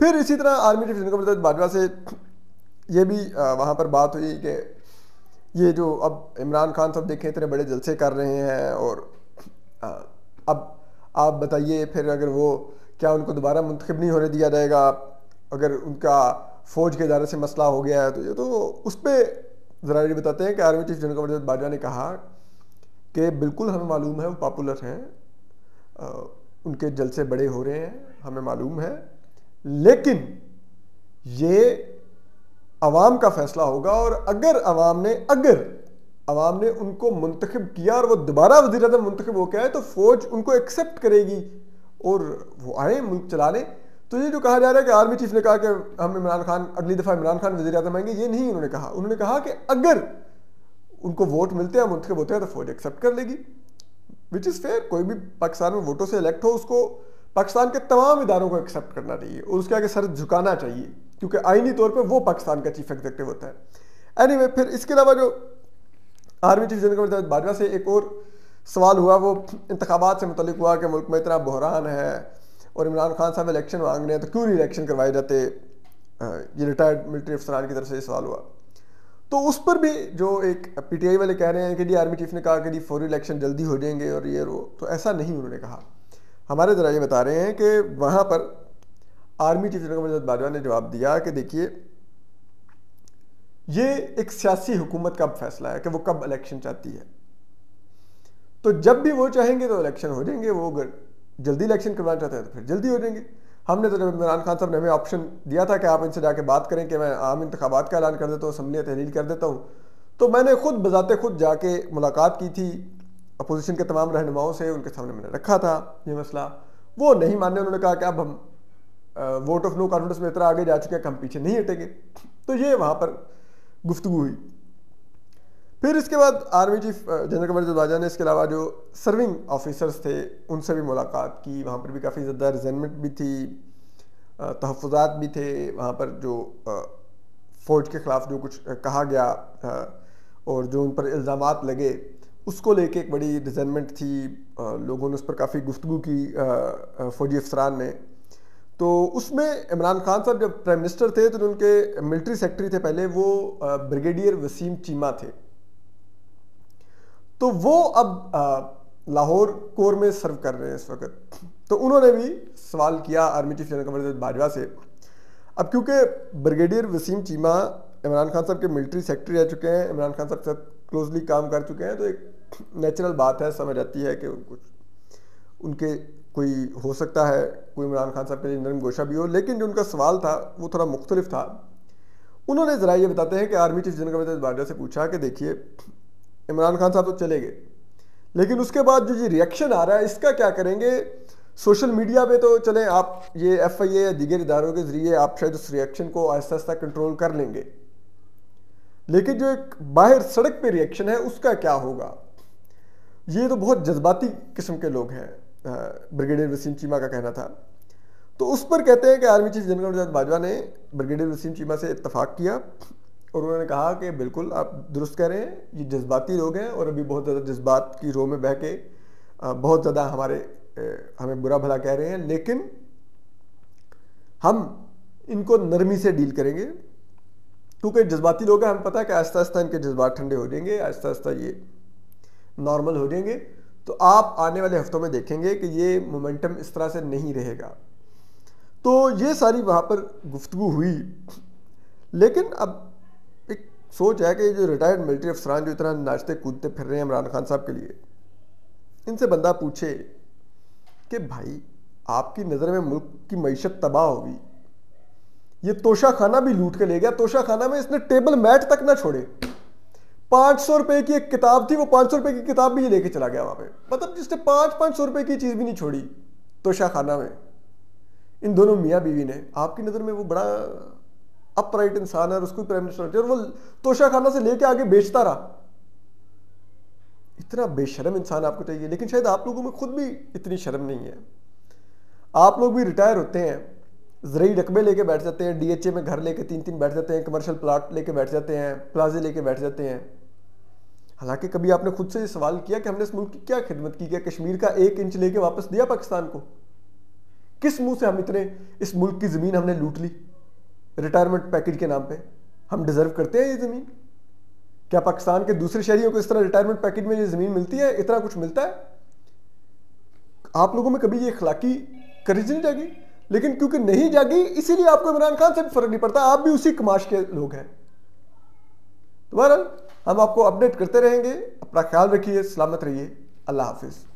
پھر اسی طرح army chief general Qamar Bajwa سے یہ بھی وہاں پر بات ہوئی کہ یہ جو اب عمران خان صاحب دیکھیں اتنے بڑے جلسے کر رہے ہیں اور اب آپ بتائیے پھر اگر وہ کیا ان کو دوبارہ منتخب نہیں ہونے دیا جائے گا اگر ان کا فوج کے ادارے سے مسئلہ ہو گیا ہے تو یہ تو اس پہ ذرا یہ بتاتے ہیں کہ army chief general Qamar Bajwa نے کہا کہ بالکل ہمیں معلوم ہے وہ پاپولر ہیں، ان کے جلسے بڑے ہو رہے ہیں، ہمیں معلوم ہے، لیکن یہ عوام کا فیصلہ ہوگا، اور اگر عوام نے ان کو منتخب کیا اور وہ دوبارہ وزیر اعظم منتخب ہو کے آئے تو فوج ان کو ایکسیپٹ کرے گی اور وہ آئیں ملک چلا لیں۔ تو یہ جو کہا جا رہا ہے کہ آرمی چیف نے کہا کہ ہم عمران خان اگلی دفعہ عمران خان وزیر اعظم آئیں گے، یہ نہیں انہوں نے کہا کہ اگر ان کو ووٹ ملتے ہیں منتخب ہوتے ہیں تو فوج ایکسیپٹ کر لے گی، وچ از فیئر۔ کوئی بھی پاکستان میں ووٹوں سے الیکٹ ہو اس کو پاکستان کے تمام اداروں کو ایکسیپٹ کرنا چاہیے اور اس کے آگے سر جھکانا چاہیے، کیونکہ آئینی طور پہ وہ پاکستان کا چیف ایگزیکٹو ہوتا ہے۔ اینی وے، پھر اس کے علاوہ جو army chief general Qamar Bajwa سے ایک اور سوال ہوا وہ انتخابات سے متعلق ہوا کہ ملک میں اتنا بحران ہے اور عمران خان صاحب الیکشن مانگ رہے ہیں تو کیوں نہیں الیکشن کروائے جاتے، یہ ریٹائرڈ ملٹری افسران کی طرف سے یہ سوال ہوا۔ تو اس پر بھی جو ایک پی ٹی آئی والے کہہ رہے ہیں کہ جی آرمی چیف نے کہا کہ جی فوری الیکشن جلدی ہو جائیں گے اور یہ تو ایسا نہیں انہوں نے کہا۔ ہمارے ذرا یہ بتا رہے ہیں کہ وہاں پر army chief general Qamar Bajwa نے جواب دیا کہ دیکھیے یہ ایک سیاسی حکومت کا فیصلہ ہے کہ وہ کب الیکشن چاہتی ہے، تو جب بھی وہ چاہیں گے تو الیکشن ہو جائیں گے، وہ اگر جلدی الیکشن کروانا چاہتے ہیں تو پھر جلدی ہو جائیں گے۔ ہم نے تو جب عمران خان صاحب نے ہمیں آپشن دیا تھا کہ آپ ان سے جا کے بات کریں کہ میں عام انتخابات کا اعلان کر دیتا ہوں، اسمبلی تحلیل کر دیتا ہوں، تو میں نے خود بذات خود جا کے ملاقات کی تھی اپوزیشن کے تمام رہنماؤں سے، ان کے سامنے میں نے رکھا تھا یہ مسئلہ، وہ نہیں ماننے، انہوں نے کہا کہ اب ہم ووٹ آف نو کانفیڈنس میں اتنا آگے جا چکے ہیں کہ ہم پیچھے نہیں ہٹیں گے۔ تو یہ وہاں پر گفتگو ہوئی۔ پھر اس کے بعد army chief general Qamar Bajwa نے اس کے علاوہ جو سرونگ آفیسرز تھے ان سے بھی ملاقات کی، وہاں پر بھی کافی زیادہ ریزنمنٹ بھی تھی، تحفظات بھی تھے، وہاں پر جو فوج کے خلاف جو کچھ کہا گیا اور جو ان پر الزامات لگے اس کو لے کے ایک بڑی ریزنمنٹ تھی، لوگوں نے اس پر کافی گفتگو کی فوجی افسران نے۔ تو اس میں عمران خان صاحب جب پرائم منسٹر تھے تو ان کے ملٹری سیکٹری تھے پہلے، وہ بریگیڈیئر وسیم چیمہ تھے، تو وہ اب لاہور کور میں سرو کر رہے ہیں اس وقت۔ تو انہوں نے بھی سوال کیا army chief general Qamar Bajwa سے۔ اب کیونکہ بریگیڈیئر وسیم چیمہ عمران خان صاحب کے ملٹری سیکٹری رہ چکے ہیں، عمران خان صاحب کے ساتھ کلوزلی کام کر چکے ہیں، تو ایک نیچرل بات ہے، سمجھ آتی ہے کہ ان کے کوئی ہو سکتا ہے کوئی عمران خان صاحب کے لیے نرم گوشہ بھی ہو، لیکن جو ان کا سوال تھا وہ تھوڑا مختلف تھا۔ انہوں نے ذرا یہ بتاتے ہیں کہ army chief general Qamar Bajwa سے پوچھا کہ دیکھیے عمران خان صاحب تو چلے گئے، لیکن اس کے بعد جو یہ ریئیکشن آ رہا ہے اس کا کیا کریں گے؟ سوشل میڈیا پہ تو چلیں آپ یہ ایف آئی اے یا دیگر اداروں کے ذریعے آپ شاید اس ریئیکشن کو آہستہ آہستہ کنٹرول کر لیں گے، لیکن جو ایک باہر سڑک پہ ریئیکشن ہے اس کا کیا ہوگا؟ یہ تو بہت جذباتی قسم کے لوگ ہیں، بریگیڈیئر وسیم چیمہ کا کہنا تھا۔ تو اس پر کہتے ہیں کہ آرمی چیف جنرل باجوہ نے بریگیڈیئر وسیم چیمہ سے اتفاق کیا اور انہوں نے کہا کہ بالکل آپ درست کہہ رہے ہیں، یہ جذباتی لوگ ہیں اور ابھی بہت زیادہ جذبات کی رو میں بہہ کے بہت زیادہ ہمیں برا بھلا کہہ رہے ہیں، لیکن ہم ان کو نرمی سے ڈیل کریں گے کیونکہ جذباتی لوگ ہیں، ہم پتہ ہے کہ آہستہ آہستہ ان کے جذبات ٹھنڈے ہو جائیں گے، آہستہ آہستہ یہ نارمل ہو جائیں گے، تو آپ آنے والے ہفتوں میں دیکھیں گے کہ یہ مومنٹم اس طرح سے نہیں رہے گا۔ تو یہ ساری وہاں پر گفتگو ہوئی، لیکن اب ایک سوچ ہے کہ جو ریٹائرڈ ملٹری افسران جو اتنا ناچتے کودتے پھر رہے ہیں عمران خان صاحب کے لیے، ان سے بندہ پوچھے کہ بھائی آپ کی نظر میں ملک کی معیشت تباہ ہوگی، یہ توشہ خانہ بھی لوٹ کے لے گیا، توشہ خانہ میں اس نے ٹیبل میٹ تک نہ چھوڑے، 500 روپے کی ایک کتاب تھی، وہ 500 روپے کی کتاب بھی یہ لے کے چلا گیا وہاں پہ، مطلب جس نے 500 روپے کی چیز بھی نہیں چھوڑی توشہ خانہ میں۔ ان دونوں میاں بیوی نے، آپ کی نظر میں وہ بڑا اپ رائٹ انسان ہے اور اس کو پرائم منسٹر، اور وہ توشہ خانہ سے لے کے آگے بیچتا رہا، اتنا بے شرم انسان آپ کو چاہیے۔ لیکن شاید آپ لوگوں میں خود بھی اتنی شرم نہیں ہے، آپ لوگ بھی ریٹائر ہوتے ہیں، زرعی رقبے لے کے بیٹھ جاتے ہیں، ڈی ایچ اے میں گھر لے کے 3 بیٹھ جاتے ہیں، کمرشل پلاٹ لے کے بیٹھ جاتے ہیں، پلازے لے کے بیٹھ جاتے ہیں، حالانکہ کبھی آپ نے خود سے یہ سوال کیا کہ ہم نے اس ملک کی کیا خدمت کی؟ کیا کشمیر کا 1 انچ لے کے واپس دیا پاکستان کو؟ کس منہ سے ہم اتنے اس ملک کی زمین ہم نے لوٹ لی ریٹائرمنٹ پیکج کے نام پہ؟ ہم ڈیزرو کرتے ہیں یہ زمین؟ کیا پاکستان کے دوسرے شہریوں کو اس طرح ریٹائرمنٹ پیکج میں یہ زمین ملتی ہے، اتنا کچھ ملتا ہے؟ آپ لوگوں میں کبھی یہ اخلاقی کریج نہیں جاگی؟ لیکن کیونکہ نہیں جاگی اسی لیے آپ کو عمران خان سے بھی فرق نہیں پڑتا، آپ بھی اسی کماش کے لوگ ہیں۔ بہرحال ہم آپ کو اپڈیٹ کرتے رہیں گے، اپنا خیال رکھیے، سلامت رہیے، اللہ حافظ۔